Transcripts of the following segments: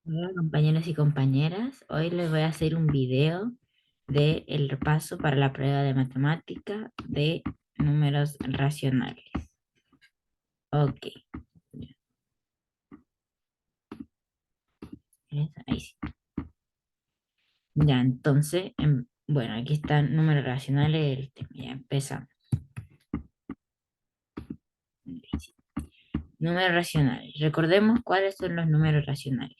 Hola compañeros y compañeras, hoy les voy a hacer un video de el repaso para la prueba de matemática de números racionales. Ok, ahí sí. Ya, entonces, bueno, aquí están números racionales, el tema, ya empezamos. Números racionales. Recordemos cuáles son los números racionales.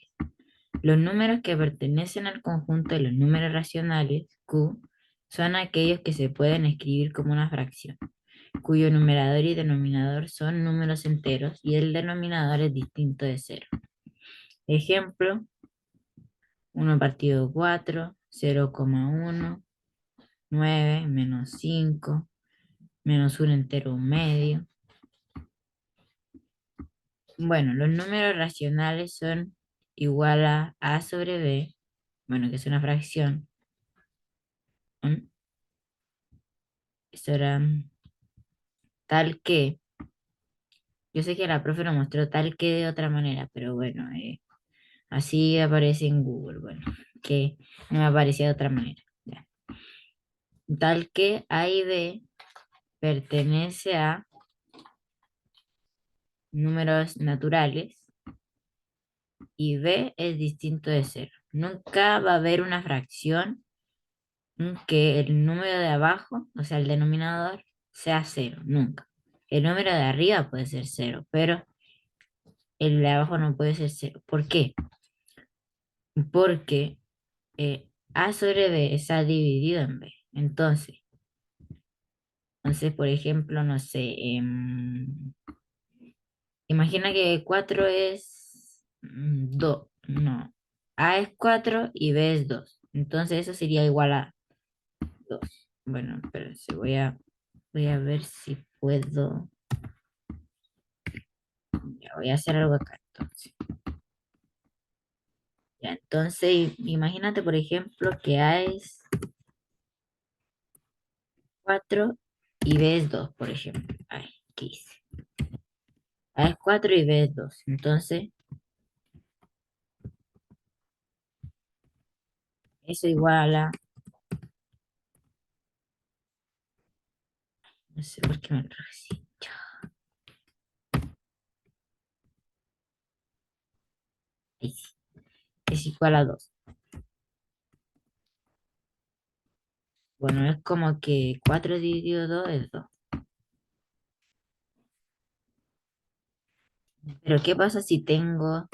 Los números que pertenecen al conjunto de los números racionales, Q, son aquellos que se pueden escribir como una fracción, cuyo numerador y denominador son números enteros y el denominador es distinto de cero. Ejemplo, 1 partido 4, 0,1, 9, menos 5, menos un entero medio. Bueno, los números racionales son igual a A sobre B, bueno, que es una fracción. Esto era tal que, yo sé que la profe lo mostró tal que de otra manera, pero bueno, así aparece en Google, bueno, que no me aparecía de otra manera. Ya. Tal que A y B pertenece a números naturales y B es distinto de cero. Nunca va a haber una fracción en que el número de abajo, o sea, el denominador, sea cero, nunca. El número de arriba puede ser cero, pero el de abajo no puede ser cero. ¿Por qué? Porque A sobre B está dividido en B. Entonces, por ejemplo, no sé, imagina que 4 es 2, no, A es 4 y B es 2. Entonces eso sería igual a 2. Bueno, pero voy a ver si puedo. Ya voy a hacer algo acá entonces. Ya, entonces, imagínate, por ejemplo, que A es 4 y B es 2, por ejemplo. Ay, ¿qué hice? A es 4 y B es 2. Entonces, eso igual a, no sé por qué me lo así. Ahí sí, es igual a 2. Bueno, es como que 4 dividido 2 es 2. Pero ¿qué pasa si tengo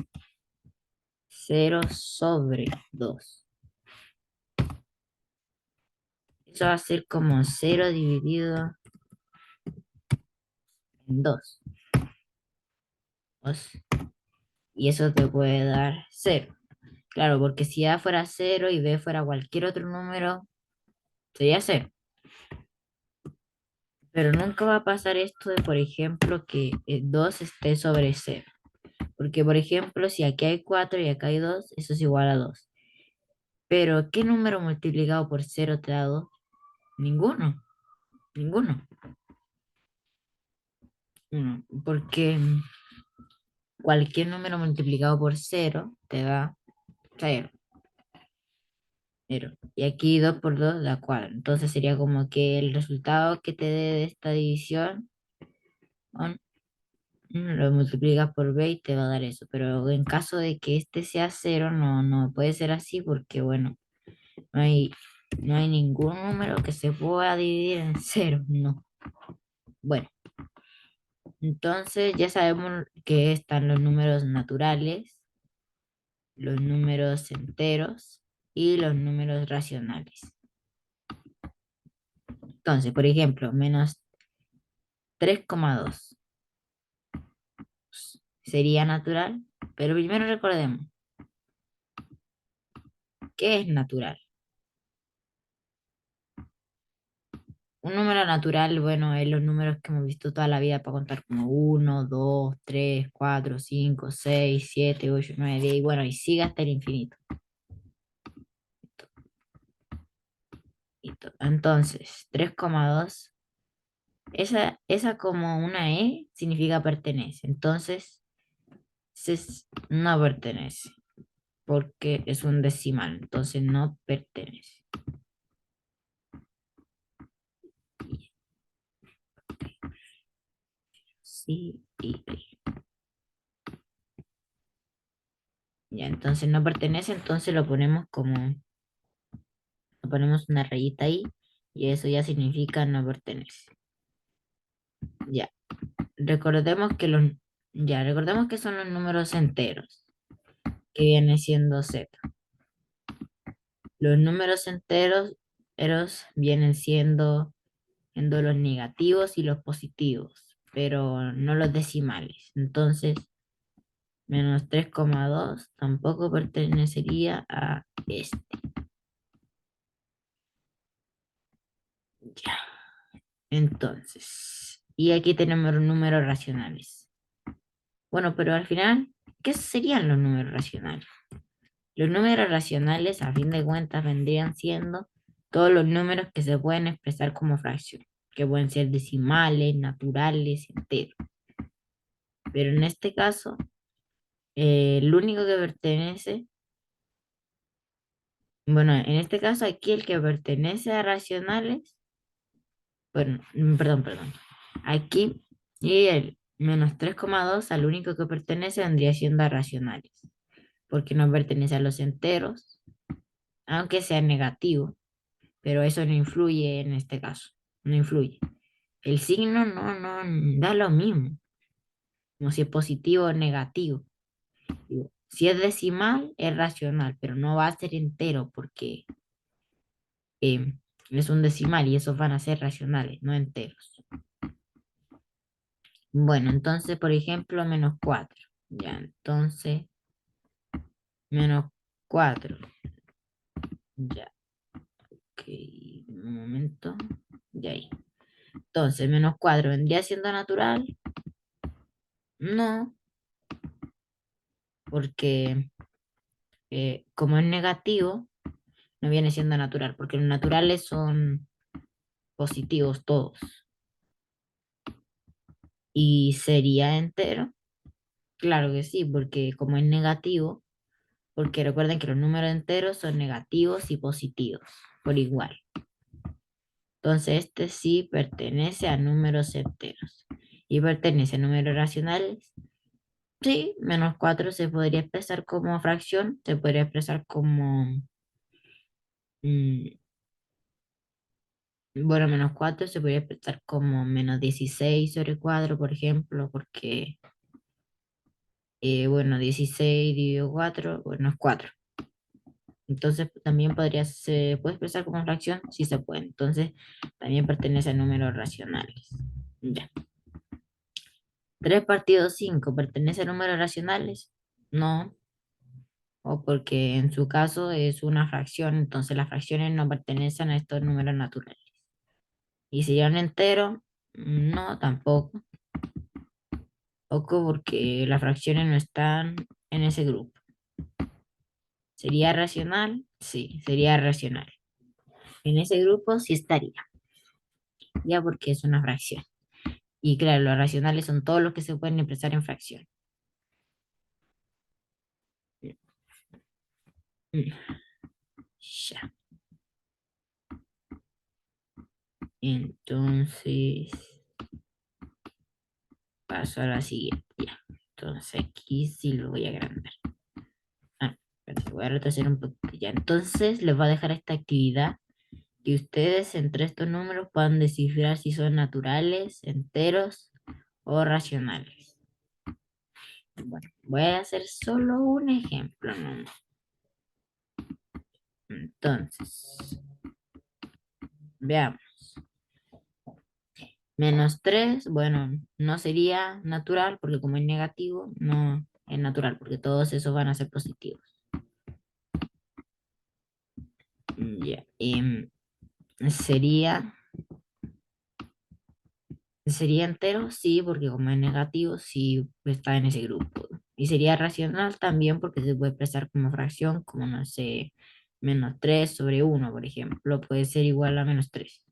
0/2? Eso va a ser como 0 dividido en 2. Y eso te puede dar 0. Claro, porque si A fuera 0 y B fuera cualquier otro número, sería 0. Pero nunca va a pasar esto de, por ejemplo, que 2 esté sobre 0. Porque, por ejemplo, si aquí hay 4 y acá hay 2, eso es igual a 2. Pero, ¿qué número multiplicado por 0 te da 2? Ninguno, ninguno. Porque cualquier número multiplicado por 0 te da 0. Y aquí 2 por 2 da 4. Entonces sería como que el resultado que te dé de esta división lo multiplicas por b y te va a dar eso. Pero en caso de que este sea 0, no, no puede ser así porque, bueno, no hay, no hay ningún número que se pueda dividir en 0, no. Bueno, entonces ya sabemos que están los números naturales, los números enteros y los números racionales. Entonces, por ejemplo, menos 3,2 sería natural, pero primero recordemos, ¿qué es natural? Un número natural, bueno, es los números que hemos visto toda la vida para contar como 1, 2, 3, 4, 5, 6, 7, 8, 9, 10 y bueno, y sigue hasta el infinito. Entonces, 3,2, esa como una E significa pertenece. Entonces, no pertenece. porque es un decimal, entonces no pertenece. Sí y ahí. Ya, entonces no pertenece, entonces le ponemos una rayita ahí y eso ya significa no pertenece. Ya, recordemos que recordemos que son los números enteros, que viene siendo z. Los números enteros vienen siendo los negativos y los positivos, pero no los decimales. Entonces, menos 3,2 tampoco pertenecería a este. Ya, entonces, y aquí tenemos los números racionales. Bueno, pero al final, ¿qué serían los números racionales? Los números racionales, a fin de cuentas, vendrían siendo todos los números que se pueden expresar como fracción, que pueden ser decimales, naturales, enteros. Pero en este caso, el único que pertenece, bueno, en este caso aquí el que pertenece a racionales, bueno, perdón. Aquí, y el menos 3,2 al único que pertenece vendría siendo a racionales, porque no pertenece a los enteros, aunque sea negativo, pero eso no influye en este caso, no influye. El signo no da lo mismo, como si es positivo o negativo. Digo, si es decimal, es racional, pero no va a ser entero porque eh, es un decimal y esos van a ser racionales, no enteros. Bueno, entonces, por ejemplo, menos 4. Ya, entonces, menos 4. Ya, ok, un momento. Ya ahí. Entonces, menos 4 vendría siendo natural. No, porque como es negativo, no viene siendo natural, porque los naturales son positivos todos. ¿Y sería entero? Claro que sí, porque como es negativo, porque recuerden que los números enteros son negativos y positivos por igual. Entonces este sí pertenece a números enteros. ¿Y pertenece a números racionales? Sí, menos 4 se podría expresar como fracción, se podría expresar como, mm, bueno, menos 4 se podría expresar como menos 16 sobre 4, por ejemplo, porque, bueno, 16 dividido 4, bueno, es 4. Entonces también se puede expresar como fracción, sí se puede. Entonces también pertenece a números racionales. Ya. 3 partido 5 pertenece a números racionales. No, o porque en su caso es una fracción, entonces las fracciones no pertenecen a estos números naturales. ¿Y sería un entero? No, tampoco. Poco porque las fracciones no están en ese grupo. ¿Sería racional? Sí, sería racional. En ese grupo sí estaría, ya porque es una fracción. Y claro, los racionales son todos los que se pueden expresar en fracción. Mm, Ya. Entonces, paso a la siguiente. Ya. Entonces aquí sí lo voy a agrandar. Ah, espérate, voy a retroceder un poquito ya. Entonces les voy a dejar esta actividad que ustedes entre estos números puedan descifrar si son naturales, enteros o racionales. Bueno, voy a hacer solo un ejemplo, ¿no? Entonces, veamos. Menos 3 bueno, no sería natural porque como es negativo, no es natural porque todos esos van a ser positivos. Ya, sería, sería entero, sí, porque como es negativo, sí está en ese grupo. Y sería racional también porque se puede expresar como fracción, como no sé, menos 3 sobre 1 por ejemplo, puede ser igual a menos 3.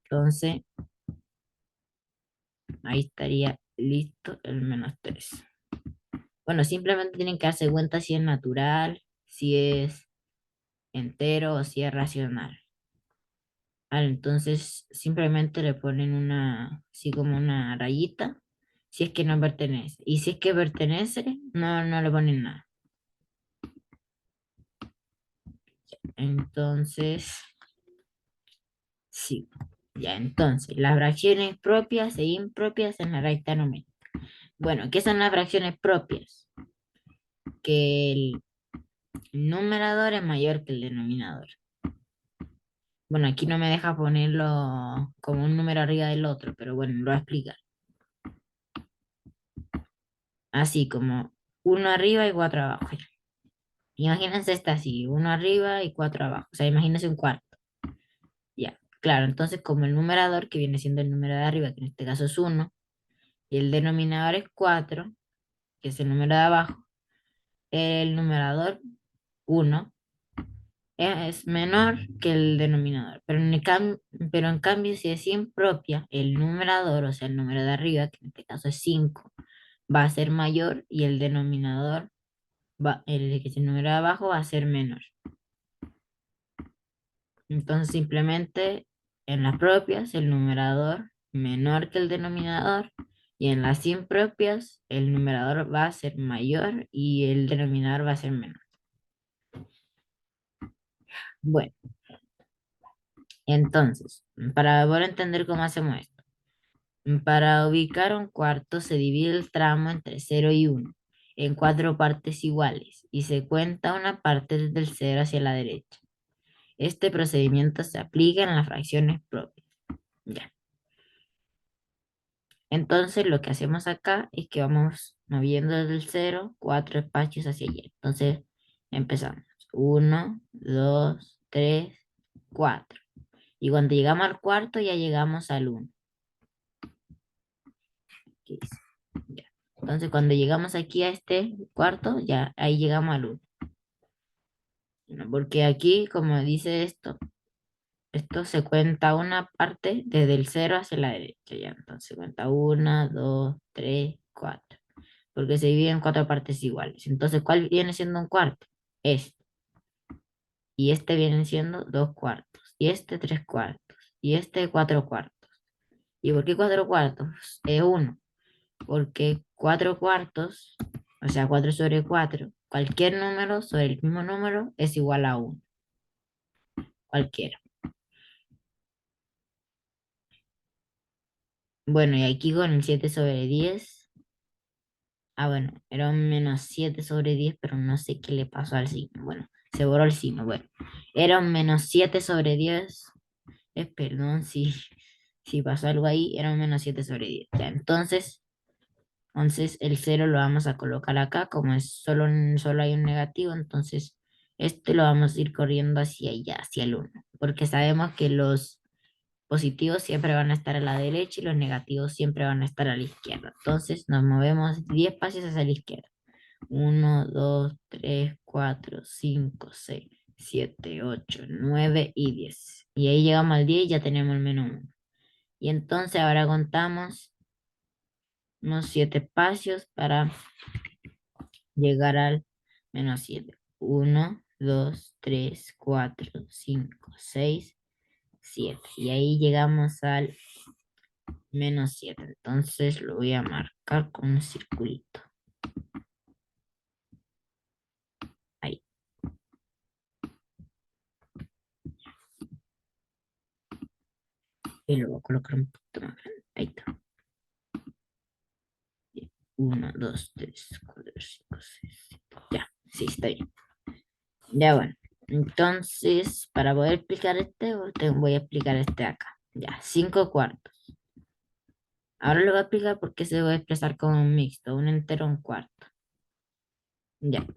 Entonces, ahí estaría listo el menos 3. Bueno, simplemente tienen que darse cuenta si es natural, si es entero o si es racional. Entonces simplemente le ponen una, así como una rayita, si es que no pertenece. Y si es que pertenece, no le ponen nada. Entonces, sí. Ya, entonces, las fracciones propias e impropias en la recta numérica. Bueno, ¿qué son las fracciones propias? Que el numerador es mayor que el denominador. Bueno, aquí no me deja ponerlo como un número arriba del otro, pero bueno, lo voy a explicar. Así como uno arriba y cuatro abajo. Imagínense esta así, uno arriba y cuatro abajo. O sea, imagínense un cuarto. Ya, claro, entonces como el numerador, que viene siendo el número de arriba, que en este caso es uno, y el denominador es 4, que es el número de abajo, el numerador uno es menor que el denominador. Pero en cambio, si es impropia, el numerador, o sea, el número de arriba, que en este caso es 5 va a ser mayor y el denominador, que es el número de abajo, va a ser menor. Entonces simplemente en las propias el numerador menor que el denominador y en las impropias el numerador va a ser mayor y el denominador va a ser menor. Bueno, entonces, para poder entender cómo hacemos esto, para ubicar un cuarto se divide el tramo entre 0 y 1 en cuatro partes iguales y se cuenta una parte desde el 0 hacia la derecha. Este procedimiento se aplica en las fracciones propias. Ya. Entonces lo que hacemos acá es que vamos moviendo desde el cero cuatro espacios hacia allá. Entonces empezamos. Uno, dos, tres, cuatro. Y cuando llegamos al cuarto ya llegamos al uno. Aquí dice, ya. Entonces cuando llegamos aquí a este cuarto, ya ahí llegamos al uno. ¿No? Porque aquí, como dice esto se cuenta una parte desde el cero hacia la derecha. Ya. Entonces se cuenta una, dos, tres, cuatro. Porque se divide en cuatro partes iguales. Entonces, ¿cuál viene siendo un cuarto? Este. Y este viene siendo dos cuartos. Y este tres cuartos. Y este cuatro cuartos. ¿Y por qué cuatro cuartos? Es uno. Porque cuatro cuartos, o sea, 4 sobre 4 cualquier número sobre el mismo número es igual a uno. Cualquiera. Bueno, y aquí con el 7 sobre 10. Bueno, era un -7 sobre 10 pero no sé qué le pasó al signo. Bueno, se borró el signo. Bueno, era un -7 sobre 10. Perdón si pasó algo ahí, era un -7 sobre 10. Ya, entonces el cero lo vamos a colocar acá, como es solo hay un negativo, entonces este lo vamos a ir corriendo hacia allá, hacia el uno, porque sabemos que los positivos siempre van a estar a la derecha y los negativos siempre van a estar a la izquierda. Entonces nos movemos 10 pasos hacia la izquierda. Uno, 2, 3, 4, 5, 6, 7, 8, 9 y 10. Y ahí llegamos al 10 y ya tenemos el -1. Y entonces ahora contamos unos 7 espacios para llegar al -7. Uno, 2, 3, 4, 5, 6, 7. Y ahí llegamos al -7. Entonces lo voy a marcar con un circulito. Ahí. Y lo voy a colocar un poquito más grande. Ahí está. Uno, 2, 3, 4, 5, 6, 7. Ya, sí, está bien. Ya bueno. Entonces, para poder explicar voy a explicar este acá. Ya, 5 cuartos. Ahora lo voy a explicar porque se va a expresar como un mixto, un entero, un cuarto. Ya.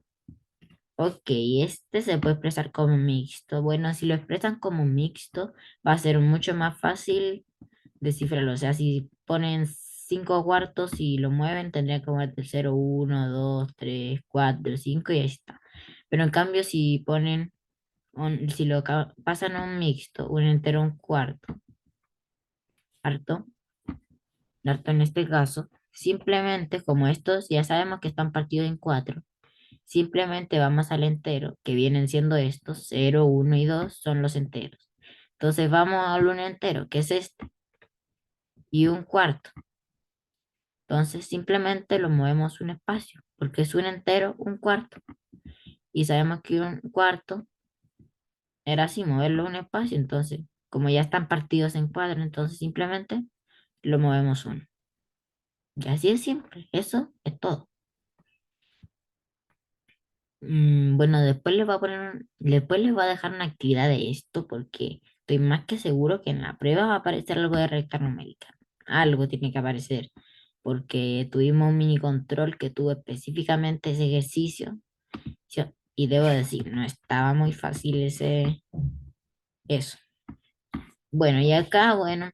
Ok, este se puede expresar como mixto. Bueno, si lo expresan como mixto, va a ser mucho más fácil descifrarlo. O sea, si ponen 5 cuartos y lo mueven, tendría que mover el 0, 1, 2, 3, 4, 5 y ahí está. Pero en cambio, si ponen, si pasan a un mixto, un entero, un cuarto, harto en este caso, simplemente como estos ya sabemos que están partidos en 4, simplemente vamos al entero, que vienen siendo estos, 0, 1 y 2 son los enteros. Entonces vamos al uno entero, que es este, y un cuarto. Entonces simplemente lo movemos un espacio, porque es un entero, un cuarto. Y sabemos que un cuarto era así, moverlo un espacio. Entonces, como ya están partidos en cuadro, entonces simplemente lo movemos uno. Y así es simple, eso es todo. Bueno, después les voy a dejar una actividad de esto porque estoy más que seguro que en la prueba va a aparecer algo de recta numérica. Algo tiene que aparecer porque tuvimos un mini control que tuvo específicamente ese ejercicio. Y debo decir, no estaba muy fácil eso. Bueno, y acá, bueno,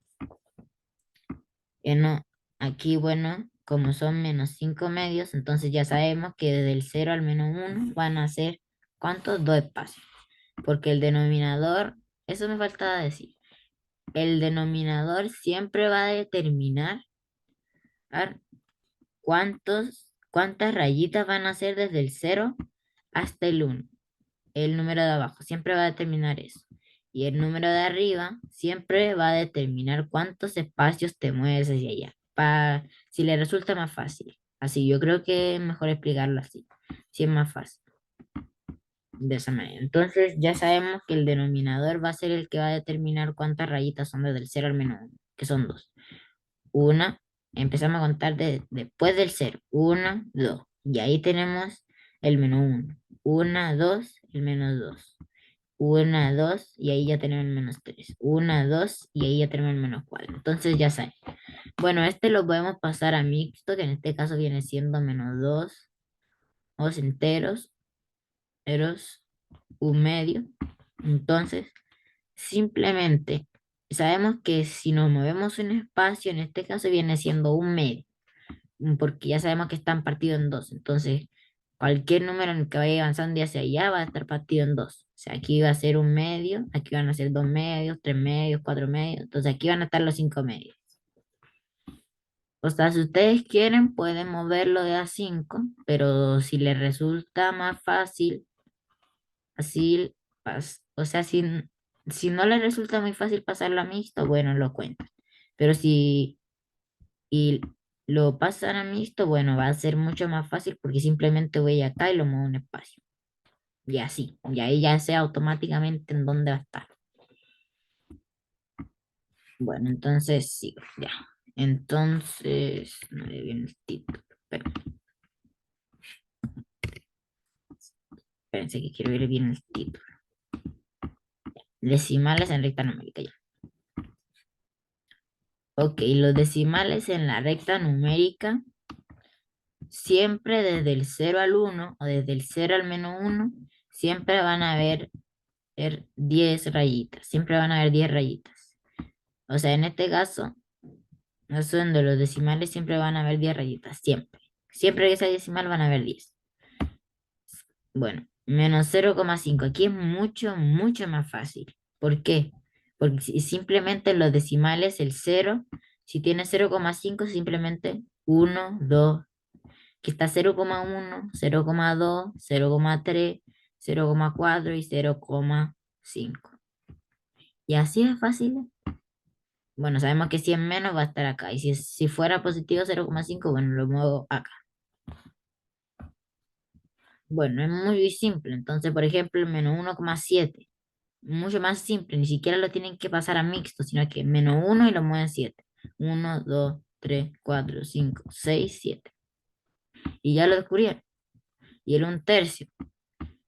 no, aquí, bueno, como son menos 5 medios, entonces ya sabemos que desde el 0 al -1 van a ser, ¿cuántos? Dos espacios. Porque el denominador, eso me faltaba decir, el denominador siempre va a determinar a cuántas rayitas van a ser desde el 0 hasta el 1. El número de abajo siempre va a determinar eso. Y el número de arriba siempre va a determinar cuántos espacios te mueves hacia allá. Si le resulta más fácil. Así, yo creo que es mejor explicarlo así. Si es más fácil. De esa manera. Entonces ya sabemos que el denominador va a ser el que va a determinar cuántas rayitas son desde el 0 al -1, que son dos. Una, empezamos a contar después del 0. Una, dos. Y ahí tenemos el -1. Una, dos, el -2. Una, dos, y ahí ya tenemos el -3. Una, dos, y ahí ya tenemos el -4. Entonces ya saben. Bueno, este lo podemos pasar a mixto, que en este caso viene siendo -2, dos enteros, ceros, un medio. Entonces, simplemente sabemos que si nos movemos un espacio, en este caso viene siendo un medio, porque ya sabemos que están partidos en dos. Entonces, cualquier número en el que vaya avanzando hacia allá va a estar partido en dos. O sea, aquí va a ser un medio, aquí van a ser dos medios, tres medios, cuatro medios. Entonces, aquí van a estar los cinco medios. O sea, si ustedes quieren, pueden moverlo de a 5, pero si les resulta más fácil, así, o sea, si no les resulta muy fácil pasarlo a mixto, bueno, lo cuentan. Pero si y lo pasan a mixto, bueno, va a ser mucho más fácil porque simplemente voy acá y lo muevo un espacio. Y así, y ahí ya sé automáticamente en dónde va a estar. Bueno, entonces sí, ya. Entonces, no le viene el título, pero espérense que quiero ver bien el título. Decimales en recta numérica, ya. Ok, los decimales en la recta numérica, siempre desde el 0 al 1 o desde el 0 al -1, siempre van a haber 10 rayitas, siempre van a haber 10 rayitas. O sea, en este caso, haciendo los decimales siempre van a haber 10 rayitas, siempre. Siempre que sea decimal van a haber 10. Bueno, -0,5. Aquí es mucho, mucho más fácil. ¿Por qué? Porque simplemente en los decimales el 0, si tiene 0,5, simplemente 1, 2, que está 0,1, 0,2, 0,3, 0,4 y 0,5. Y así es fácil. Bueno, sabemos que si es menos va a estar acá. Y si fuera positivo 0,5, bueno, lo muevo acá. Bueno, es muy simple. Entonces, por ejemplo, el -1,7. Mucho más simple. Ni siquiera lo tienen que pasar a mixto, sino que -1 y lo mueven 7. 1, 2, 3, 4, 5, 6, 7. Y ya lo descubrieron. Y el 1/3.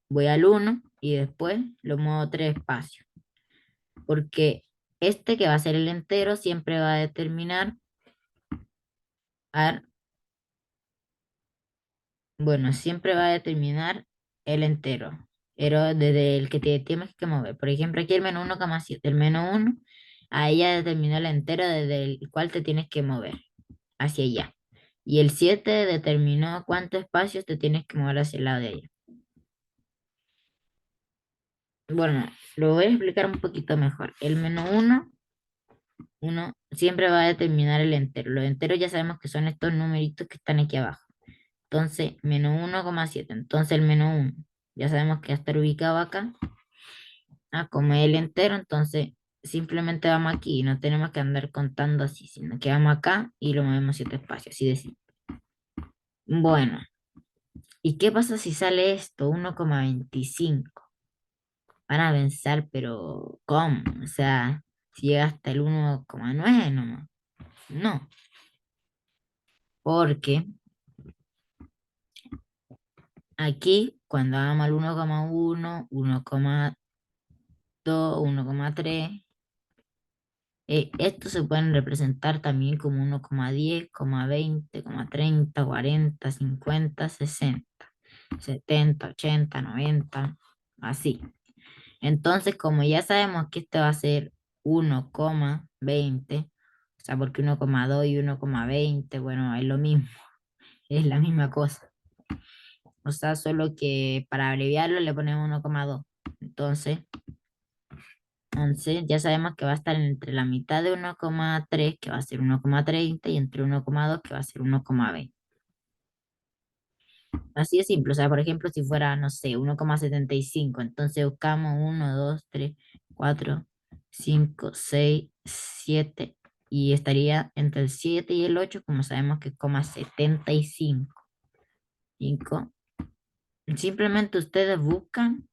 Voy al 1 y después lo muevo 3 espacios. Porque este que va a ser el entero siempre va a determinar, a bueno, siempre va a determinar el entero, pero desde el que te tienes que mover. Por ejemplo, aquí el -1,7, el -1, ahí ya determinó el entero desde el cual te tienes que mover hacia allá. Y el 7 determinó cuántos espacios te tienes que mover hacia el lado de allá. Bueno, lo voy a explicar un poquito mejor. El -1 uno siempre va a determinar el entero. Los enteros ya sabemos que son estos numeritos que están aquí abajo. Entonces, -1,7. Entonces, el -1 ya sabemos que va a estar ubicado acá. Como es el entero, entonces simplemente vamos aquí y no tenemos que andar contando así, sino que vamos acá y lo movemos 7 espacios, así de simple. Bueno, ¿y qué pasa si sale esto? 1,25. Van a pensar, pero ¿cómo? O sea, si llega hasta el 1,9 nomás. No, porque aquí cuando hagamos el 1,1, 1,2, 1,3, estos se pueden representar también como 1,10, 20, 30, 40, 50, 60, 70, 80, 90, así. Entonces, como ya sabemos que este va a ser 1,20, o sea, porque 1,2 y 1,20, bueno, es lo mismo, es la misma cosa. O sea, solo que para abreviarlo le ponemos 1,2. Entonces, 11, ya sabemos que va a estar entre la mitad de 1,3, que va a ser 1,30, y entre 1,2, que va a ser 1,20. Así de simple. O sea, por ejemplo, si fuera, no sé, 1,75, entonces buscamos 1, 2, 3, 4, 5, 6, 7, y estaría entre el 7 y el 8, como sabemos que es 0,75. 5. Simplemente ustedes buscan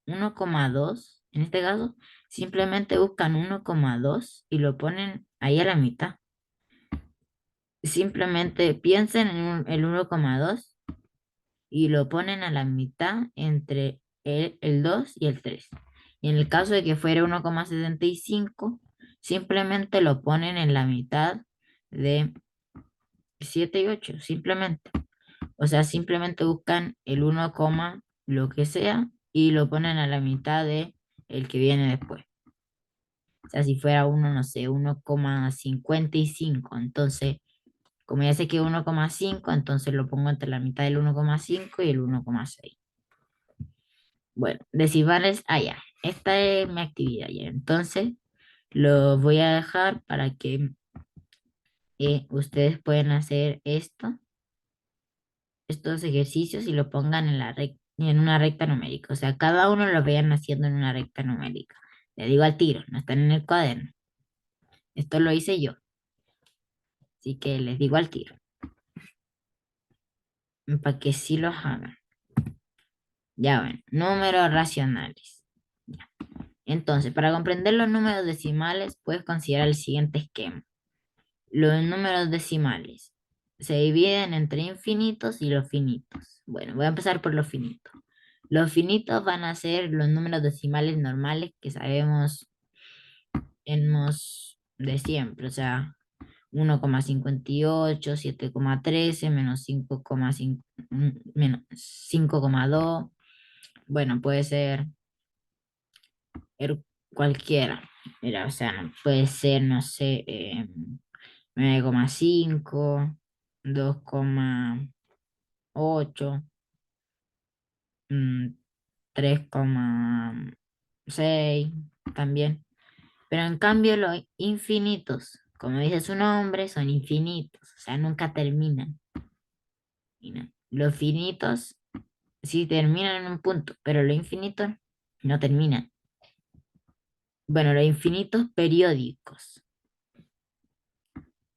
1,2, en este caso, simplemente buscan 1,2 y lo ponen ahí a la mitad. Simplemente piensen en el 1,2 y lo ponen a la mitad entre el 2 y el 3. Y en el caso de que fuera 1,75, simplemente lo ponen en la mitad de 7 y 8, simplemente. O sea, simplemente buscan el 1, lo que sea y lo ponen a la mitad de el que viene después. O sea, si fuera uno, no sé, 1,55. Entonces, como ya sé que 1,5, entonces lo pongo entre la mitad del 1,5 y el 1,6. Bueno, decimales allá. Esta es mi actividad ya. Entonces, lo voy a dejar para que ustedes puedan hacer estos ejercicios y lo pongan en una recta numérica. O sea, cada uno lo vayan haciendo en una recta numérica. Le digo al tiro, no están en el cuaderno. Esto lo hice yo. Así que les digo al tiro, para que sí los hagan. Ya ven, números racionales. Ya. Entonces, para comprender los números decimales, puedes considerar el siguiente esquema. Los números decimales se dividen entre infinitos y los finitos. Bueno, voy a empezar por los finitos. Los finitos van a ser los números decimales normales que sabemos de siempre, o sea, 1,58, 7,13, menos 5,2. Bueno, puede ser er- cualquiera. Mira, o sea, puede ser, no sé, 9,5, 2,8, 3,6 también. Pero en cambio los infinitos, como dice su nombre, son infinitos, o sea, nunca terminan. Y no. Los finitos sí terminan en un punto, pero los infinitos no terminan. Bueno, los infinitos periódicos,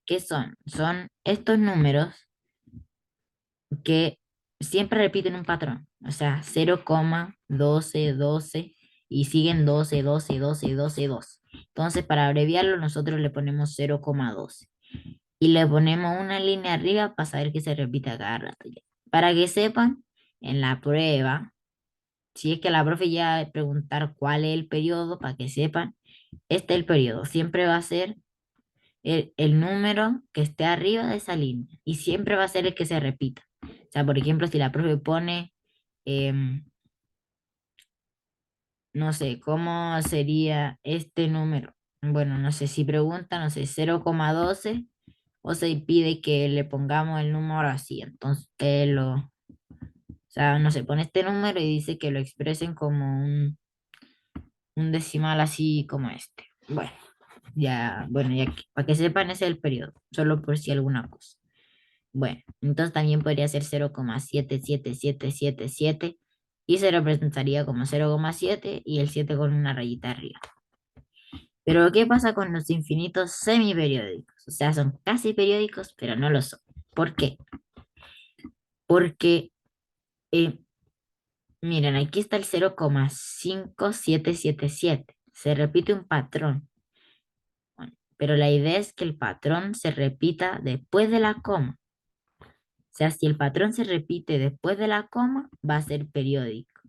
¿qué son? Son estos números que siempre repiten un patrón, o sea, 0,12, 12 y siguen 12, 12, 12, 12, 12. Entonces, para abreviarlo, nosotros le ponemos 0,12 y le ponemos una línea arriba para saber que se repita cada rato ya. Para que sepan, en la prueba, si es que la profe ya va a preguntar cuál es el periodo, para que sepan, este es el periodo. Siempre va a ser el número que esté arriba de esa línea y siempre va a ser el que se repita. O sea, por ejemplo, si la profe pone, em, no sé, ¿cómo sería este número? Bueno, no sé, si pregunta, no sé, 0,12 o se pide que le pongamos el número así, entonces o sea, no sé, pone este número y dice que lo expresen como un decimal así como este. Bueno. Ya, bueno, para que sepan, ese es el periodo, solo por si alguna cosa. Bueno, entonces también podría ser 0,77777 y se representaría como 0,7 y el 7 con una rayita arriba. Pero ¿qué pasa con los infinitos semiperiódicos? O sea, son casi periódicos, pero no lo son. ¿Por qué? Porque, eh, miren, aquí está el 0,5777. Se repite un patrón. Bueno, pero la idea es que el patrón se repita después de la coma. O sea, si el patrón se repite después de la coma, va a ser periódico.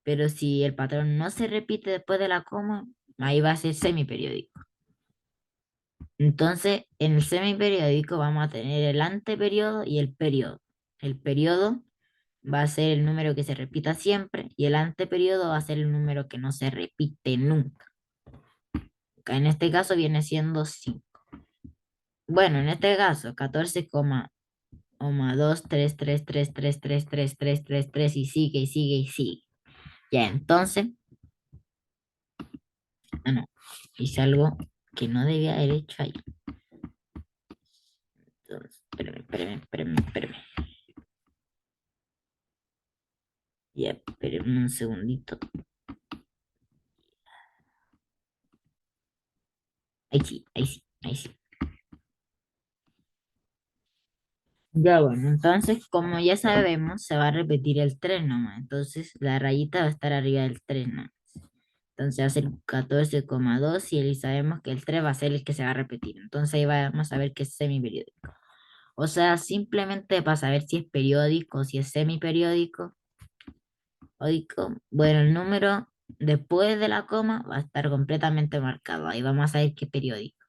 Pero si el patrón no se repite después de la coma, ahí va a ser semiperiódico. Entonces, en el semiperiódico vamos a tener el anteperiodo y el periodo. El periodo va a ser el número que se repita siempre y el anteperiodo va a ser el número que no se repite nunca. Acá en este caso viene siendo 5. Bueno, en este caso, 14,233333333 y sigue y sigue y sigue. Ya, entonces, no, hice algo que no debía haber hecho ahí. Entonces, espérame. Ya, espérame un segundito. Ahí sí. Ya bueno, entonces como ya sabemos, se va a repetir el 3 nomás. Entonces la rayita va a estar arriba del 3 nomás. Entonces va a ser 14,2 y ahí sabemos que el 3 va a ser el que se va a repetir. Entonces ahí vamos a ver que es semiperiódico. O sea, simplemente para saber si es periódico o si es semiperiódico, bueno, el número después de la coma va a estar completamente marcado. Ahí vamos a ver qué periódico.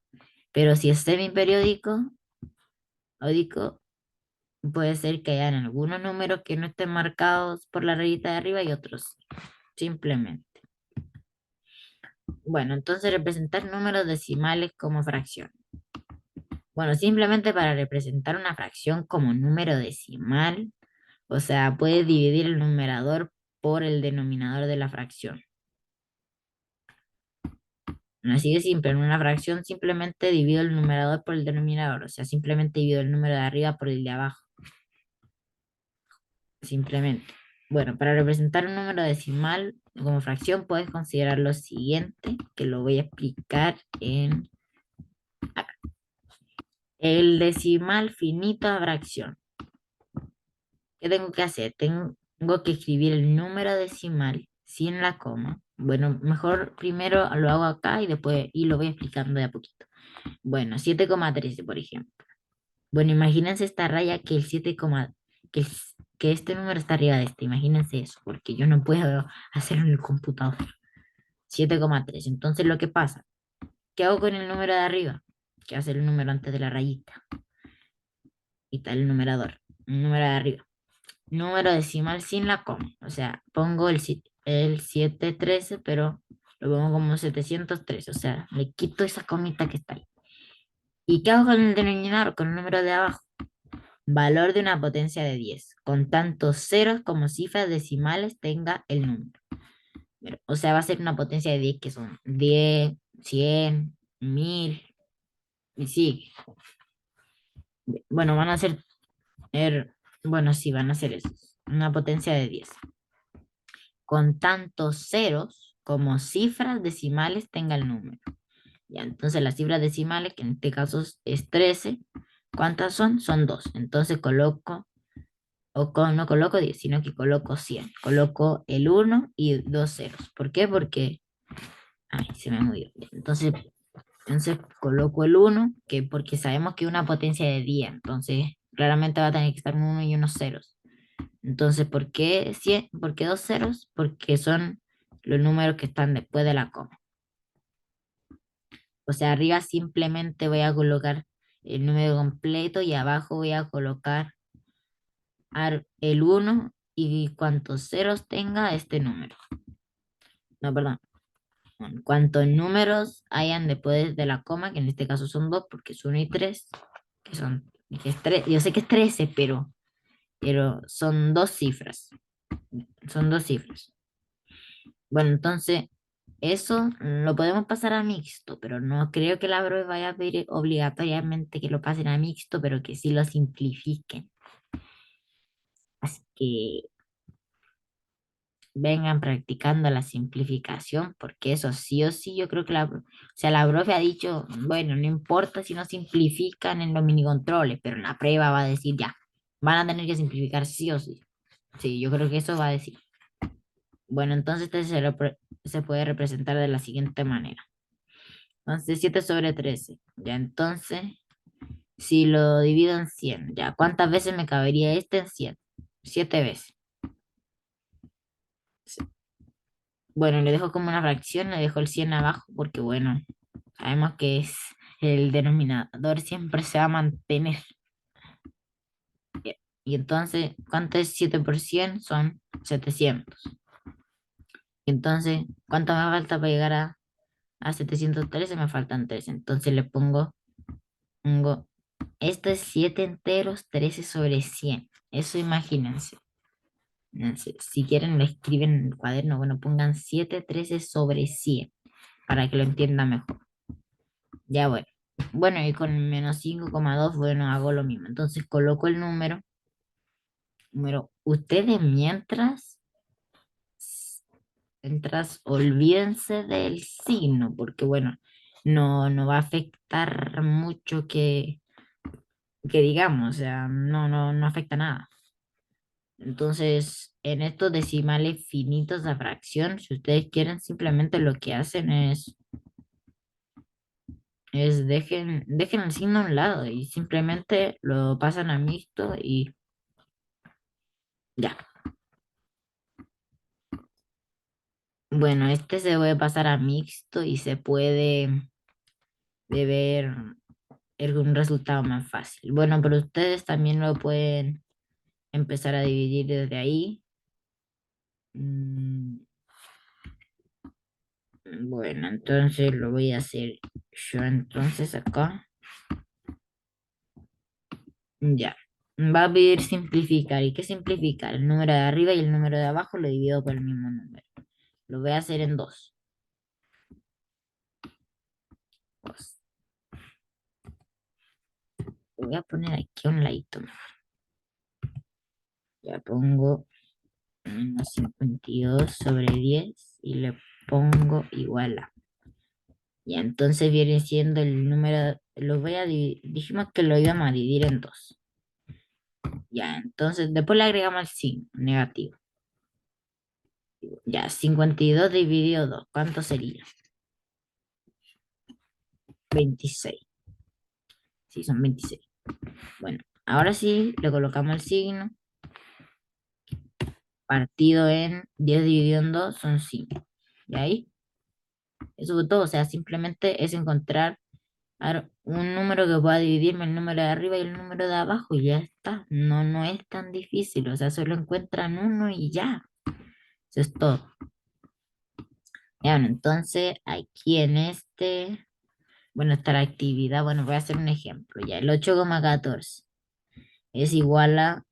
Pero si es semiperiódico, ódico, puede ser que hayan algunos números que no estén marcados por la rayita de arriba y otros simplemente. Bueno, entonces representar números decimales como fracción. Bueno, simplemente para representar una fracción como número decimal, o sea, puedes dividir el numerador por el denominador de la fracción. Así de simple, en una fracción simplemente divido el numerador por el denominador, o sea, simplemente divido el número de arriba por el de abajo. Simplemente. Bueno, para representar un número decimal como fracción puedes considerar lo siguiente, que lo voy a explicar en acá. El decimal finito a fracción. ¿Qué tengo que hacer? Tengo que escribir el número decimal sin la coma. Bueno, mejor primero lo hago acá y después lo voy explicando de a poquito. Bueno, 7,13 por ejemplo. Bueno, imagínense esta raya que el 7, que, que este número está arriba de este. Imagínense eso, porque yo no puedo hacerlo en el computador. 7,3. Entonces, lo que pasa, ¿qué hago con el número de arriba? ¿Qué hace el número antes de la rayita? Y está el numerador. El número de arriba. Número decimal sin la coma. O sea, pongo el 713, pero lo pongo como 713. O sea, le quito esa comita que está ahí. ¿Y qué hago con el denominador? Con el número de abajo. Valor de una potencia de 10, con tantos ceros como cifras decimales tenga el número. O sea, va a ser una potencia de 10 que son 10, 100, 1000 y sigue. Bueno, van a ser, bueno, sí, van a ser eso. Una potencia de 10. Con tantos ceros como cifras decimales tenga el número. Ya, entonces las cifras decimales, que en este caso es 13, ¿cuántas son? Son 2. Entonces coloco no coloco 10, sino que coloco 100. Coloco el 1 y dos ceros. ¿Por qué? Porque, ay, se me movió. Entonces coloco el 1, que porque sabemos que es una potencia de 10, entonces claramente va a tener que estar un 1 y unos ceros. Entonces, ¿por qué 100? ¿Por qué dos ceros? Porque son los números que están después de la coma. O sea, arriba simplemente voy a colocar el número completo y abajo voy a colocar el 1 y cuantos ceros tenga este número. No, perdón. Bueno, cuantos números hayan después de la coma, que en este caso son 2 porque es 1 y 3, que es 3, yo sé que es 13, pero son dos cifras. Son dos cifras. Bueno, entonces Eso lo podemos pasar a mixto, pero no creo que la profe vaya a pedir obligatoriamente que lo pasen a mixto, pero que sí lo simplifiquen. Así que vengan practicando la simplificación, porque eso sí o sí, yo creo que o sea, la profe ha dicho, bueno, no importa si no simplifican en los minicontroles, pero en la prueba va a decir ya, van a tener que simplificar sí o sí. Sí, yo creo que eso va a decir. Bueno, entonces este se puede representar de la siguiente manera. Entonces 7 sobre 13. Ya entonces, si lo divido en 100, ya, ¿cuántas veces me cabería este en 100? 7 veces. Sí. Bueno, le dejo como una fracción, le dejo el 100 abajo porque, bueno, sabemos que es el denominador siempre se va a mantener. Y entonces, ¿cuánto es 7 por 100? Son 700. Entonces, ¿cuánto me falta para llegar a 713? Me faltan 3. Entonces le pongo, esto es 7 enteros, 13 sobre 100. Eso imagínense. Si quieren lo escriben en el cuaderno, bueno, pongan 7 13 sobre 100 para que lo entiendan mejor. Ya bueno. Bueno, y con menos 5,2 bueno, hago lo mismo. Entonces coloco el número. Ustedes mientras olvídense del signo, porque bueno, no va a afectar mucho que digamos, o sea, no afecta nada. Entonces, en estos decimales finitos de fracción, si ustedes quieren, simplemente lo que hacen es dejen el signo a un lado y simplemente lo pasan a mixto y ya. Bueno, este se puede pasar a mixto y se puede ver un resultado más fácil. Bueno, pero ustedes también lo pueden empezar a dividir desde ahí. Mm, Bueno, entonces lo voy a hacer yo entonces acá. Ya. Va a pedir simplificar. ¿Y qué simplificar? El número de arriba y el número de abajo lo divido por el mismo número. Lo voy a hacer en dos. Dos. Lo voy a poner aquí a un ladito. Ya pongo menos 52 sobre 10 y le pongo igual a. Ya, entonces viene siendo el número, lo voy a dividir, dijimos que lo íbamos a dividir en dos. Ya, entonces después le agregamos el signo negativo. Ya, 52 dividido 2, ¿cuánto sería? 26. Sí, son 26. Bueno, ahora sí le colocamos el signo. Partido en 10 dividido en 2 son 5. ¿Y ahí? Eso fue todo. O sea, simplemente es encontrar un número que pueda dividirme el número de arriba y el número de abajo y ya está. No es tan difícil. O sea, solo encuentran uno y ya. Eso es todo. Ya, bueno, entonces aquí en bueno, esta la actividad, bueno, voy a hacer un ejemplo. Ya, el 8,14 es igual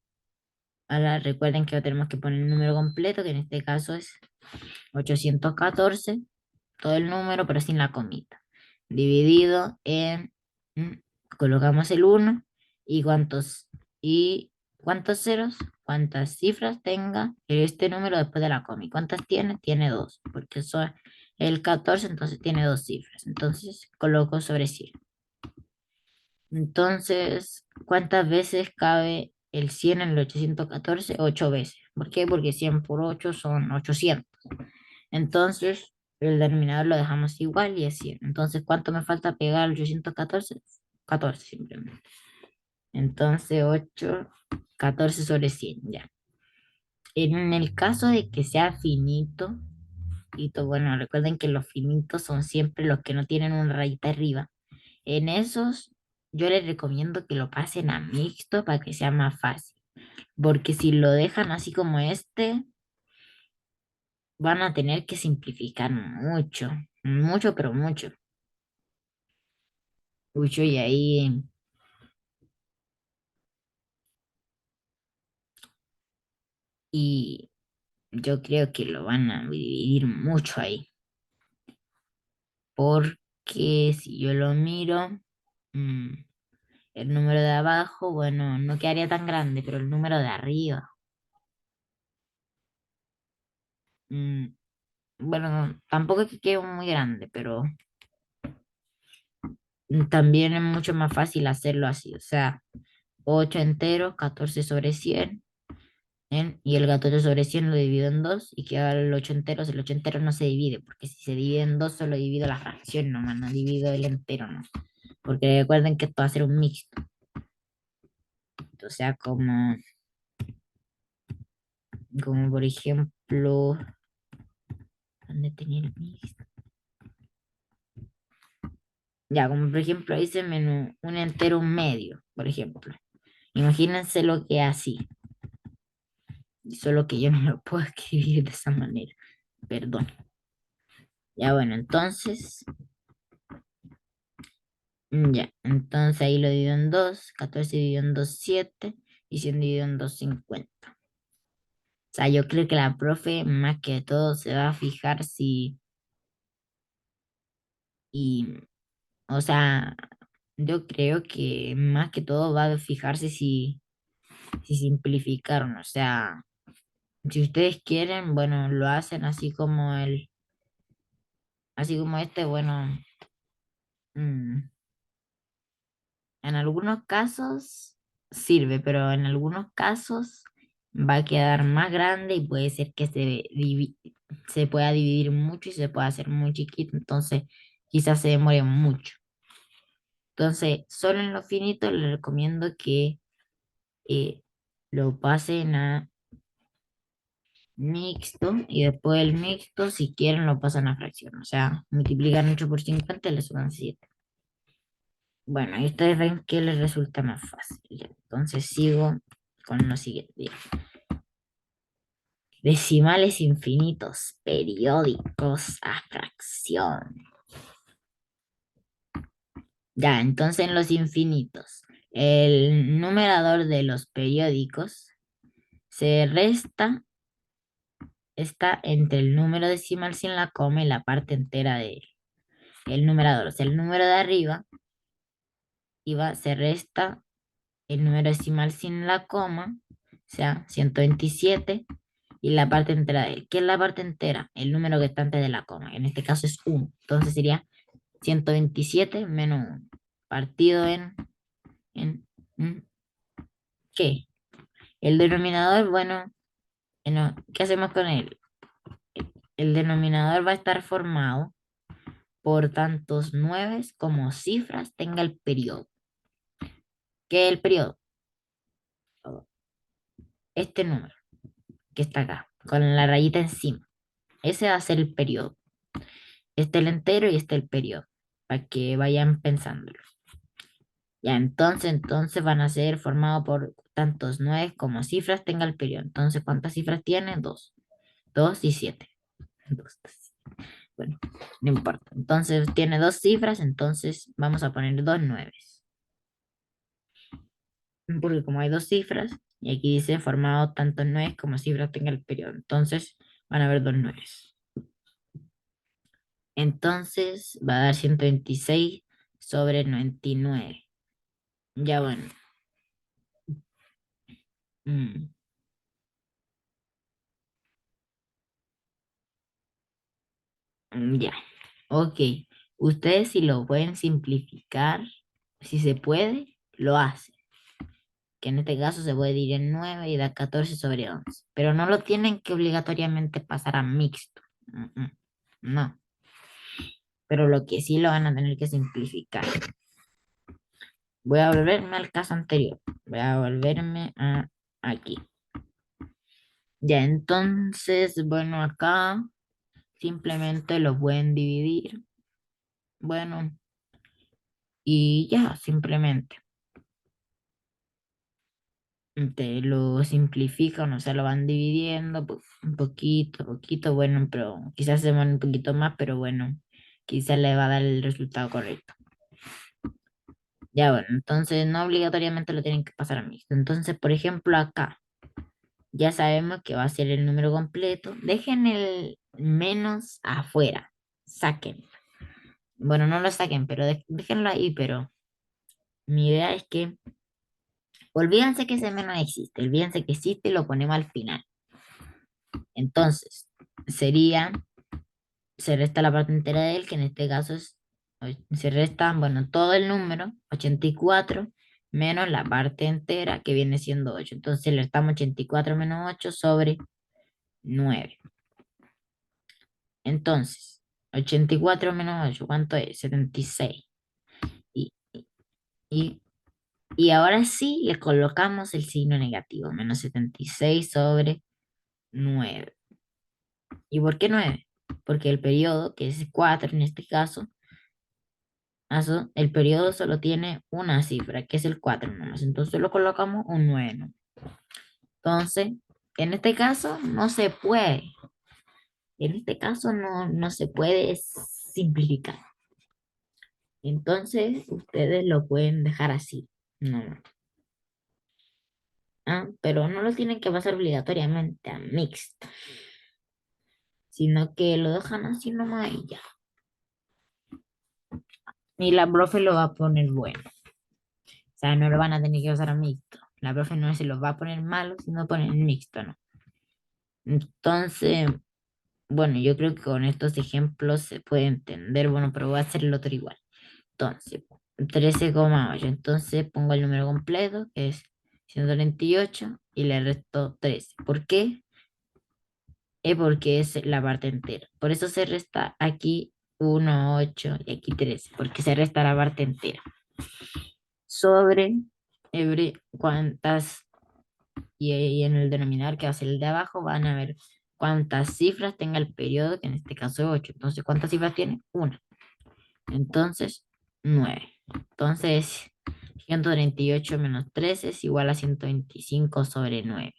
recuerden que tenemos que poner el número completo, que en este caso es 814, todo el número, pero sin la comita. Dividido en, mm, colocamos el uno y cuántos ceros, cuántas cifras tenga este número después de la coma. ¿Cuántas tiene? Tiene dos, porque son el 14, entonces tiene dos cifras. Entonces coloco sobre 100. Entonces, ¿cuántas veces cabe el 100 en el 814? 8 veces. ¿Por qué? Porque 100 por 8 son 800. Entonces, el denominador lo dejamos igual y es 100. Entonces, ¿cuánto me falta pegar al 814? 14 simplemente. Entonces, 14 sobre 100, ya. En el caso de que sea finito, bueno, recuerden que los finitos son siempre los que no tienen una rayita arriba. En esos, yo les recomiendo que lo pasen a mixto para que sea más fácil. Porque si lo dejan así como van a tener que simplificar mucho, mucho, pero mucho. Mucho y ahí, y yo creo que lo van a dividir mucho ahí. porque si yo lo miro, mm, el número de abajo, bueno, no quedaría tan grande, pero el número de arriba, mm, bueno, tampoco es que quede muy grande, pero también es mucho más fácil hacerlo así, o sea, 8 enteros, 14 sobre 100, ¿bien? Y el 14 sobre 100 lo divido en 2 y queda el 8 entero no se divide, porque si se divide en 2 solo divido la fracción nomás, no divido el entero, ¿no? Porque recuerden que esto va a ser un mixto, o sea, como por ejemplo, ¿dónde tenía el mixto? Ya, como por ejemplo, hice menú un entero medio, por ejemplo. Imagínense lo que es así, solo que yo no lo puedo escribir de esa manera, perdón. Ya bueno, entonces, ya, entonces ahí lo divido en 2, 14 dividido en 2 7 y 100 dividido en 2 50. O sea, yo creo que la profe más que todo se va a fijar y, o sea, yo creo que más que todo va a fijarse si simplificaron, o sea, si ustedes quieren, bueno, lo hacen así como este, bueno, mm, en algunos casos sirve, pero en algunos casos va a quedar más grande y puede ser que se pueda dividir mucho y se pueda hacer muy chiquito, entonces quizás se demore mucho. Entonces, solo en lo finito les recomiendo que eh, lo pasen a mixto y después del mixto, si quieren, lo pasan a fracción. O sea, multiplican 8 por 50 y le suman 7. Bueno, y ustedes ven que les resulta más fácil. Ya, entonces sigo con lo siguiente. Ya. Decimales infinitos, periódicos a fracción. Ya, entonces en los infinitos, el numerador de los periódicos se resta, está entre el número decimal sin la coma y la parte entera de el numerador. O sea, el número de arriba se resta el número decimal sin la coma, o sea, 127, y la parte entera de él. ¿Qué es la parte entera? El número que está antes de la coma, en este caso es 1. Entonces sería 127 menos 1, partido en ¿qué? El denominador, bueno, ¿qué hacemos con él? El denominador va a estar formado por tantos nueves como cifras tenga el periodo. ¿Qué es el periodo? Este número que está acá, con la rayita encima. Ese va a ser el periodo. Este el entero y este el periodo, para que vayan pensándolo. Ya, entonces van a ser formados por tantos nueve como cifras tenga el periodo. Entonces, ¿cuántas cifras tiene? Dos. Dos y siete. Dos, dos. Bueno, no importa. Entonces, tiene dos cifras, entonces vamos a poner dos nueves. Porque como hay dos cifras, y aquí dice formado tantos nueve como cifras tenga el periodo. Entonces, van a haber dos nueves. Entonces va a dar 126 sobre 99. Ya bueno. mm, ya. Ok. Ustedes si lo pueden simplificar, si se puede, lo hacen. Que en este caso se puede dividir en 9 y da 14 sobre 11. Pero no lo tienen que obligatoriamente pasar a mixto. No. Pero lo que sí lo van a tener que simplificar. Voy a volverme al caso anterior. Voy a volverme a aquí. Ya, entonces, bueno, acá simplemente lo pueden dividir. Bueno, y ya, simplemente. Te lo simplifican, o sea, lo van dividiendo pues, un poquito, poquito, bueno, pero quizás se van un poquito más, pero bueno, quizás le va a dar el resultado correcto. Ya, bueno, entonces no obligatoriamente lo tienen que pasar a mixto. Entonces, por ejemplo, acá ya sabemos que va a ser el número completo. Dejen el menos afuera, saquen. Bueno, no lo saquen, pero déjenlo ahí, pero mi idea es que olvídense que ese menos existe, olvídense que existe y lo ponemos al final. Entonces, sería, se resta la parte entera de él, que en este caso es, se resta, bueno, todo el número, 84 menos la parte entera, que viene siendo 8. Entonces, le restamos 84 menos 8 sobre 9. Entonces, 84 menos 8, ¿cuánto es? 76. Y, seis. y, y ahora sí le colocamos el signo negativo, menos 76 sobre 9. ¿Y por qué 9? Porque el periodo, que es 4 en este caso, el periodo solo tiene una cifra, que es el 4 nomás. Entonces lo colocamos un 9, ¿no? Entonces, en este caso no se puede. En este caso no se puede simplificar. Entonces, ustedes lo pueden dejar así. No. Pero no lo tienen que pasar obligatoriamente a mixto, sino que lo dejan así nomás y ya. Y la profe lo va a poner bueno. O sea, no lo van a tener que usar a mixto. La profe no se los va a poner malo, sino poner mixto, ¿no? Entonces, bueno, yo creo que con estos ejemplos se puede entender, bueno, pero voy a hacer el otro igual. Entonces, 13,8. Entonces pongo el número completo, que es 138, y le resto 13. ¿Por qué? Porque es la parte entera. Por eso se resta aquí 1, 8 y aquí 13, porque se resta la parte entera. Sobre cuántas, y en el denominador que va a ser el de abajo, van a ver cuántas cifras tenga el periodo, que en este caso es 8. Entonces, ¿cuántas cifras tiene? Una. Entonces, 9. Entonces, 138 menos 13 es igual a 125 sobre 9.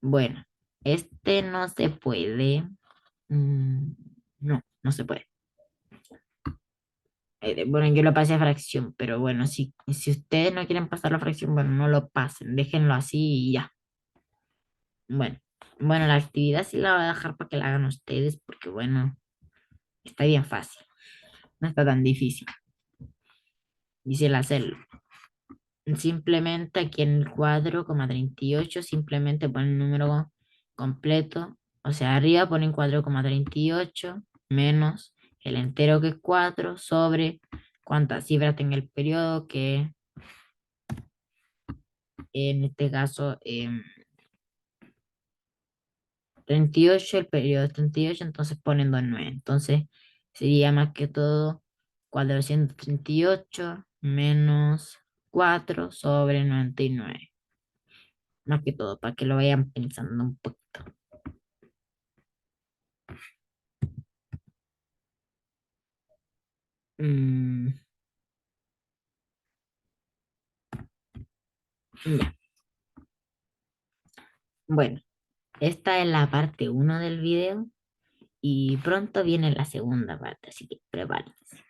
Bueno, este no se puede. No se puede. Bueno, yo lo pasé a fracción, pero bueno, si ustedes no quieren pasar la fracción, bueno, no lo pasen, déjenlo así y ya. Bueno, bueno, la actividad sí la voy a dejar para que la hagan ustedes, porque bueno, está bien fácil, no está tan difícil. Dice el hacerlo. Simplemente aquí en el cuadro, 38, simplemente ponen el número completo, o sea, arriba ponen 4,38 menos el entero que es 4 sobre cuántas cifras tenga el periodo, que en este caso 38, el periodo es 38, entonces ponen 29. Entonces sería más que todo 438 menos 4 sobre 99. Más que todo, para que lo vayan pensando un poquito. Mm, ya. Bueno, esta es la parte uno del video y pronto viene la segunda parte, así que prepárense.